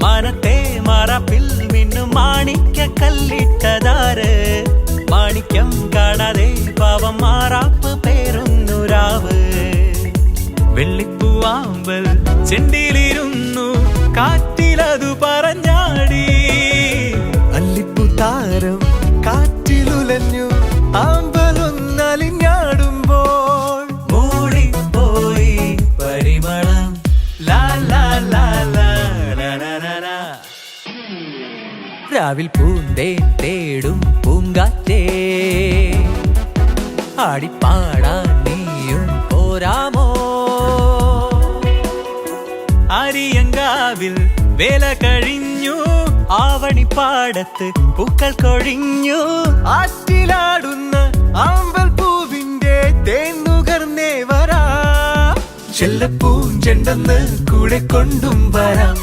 മനത്തെ മറപ്പിൽ മിന്നും മാണിക്ക കല്ലിട്ടതാര് മാണിക്യം കാണാതെ പാവം മാറാപ്പ് പേരുന്നുരാവ് വെള്ളിപ്പൂവാമ്പൽ ചെണ്ടിയിലിരുന്നു കാറ്റിലതു പറഞ്ഞാടി അല്ലിപ്പൂ താരം കാറ്റിലുലഞ്ഞു ആമ്പലൊന്നലിഞ്ഞാടുമ്പോൾ മൂടിപ്പോയി പരിമളം ലാ ലാ ലാ ലാ ലാ ലാ ലാ ലാ. രാവിൽ പൂന്തേൻ തേടും പൂങ്കാറ്റേ ആടിപ്പാടാൻ നീയും പോരാമോ അരിയങ്കാവിൽ വേല കഴിഞ്ഞു ആവണിപ്പാടത്ത് പൂക്കൾ കൊഴിഞ്ഞു ആറ്റിലാടുന്ന ആമ്പൽ പൂവിന്റെ തേൻ നുകർന്നേ വരാം ചെല്ലപ്പൂഞ്ചെണ്ടെന്ന് കൂടെ കൊണ്ടും വരാം.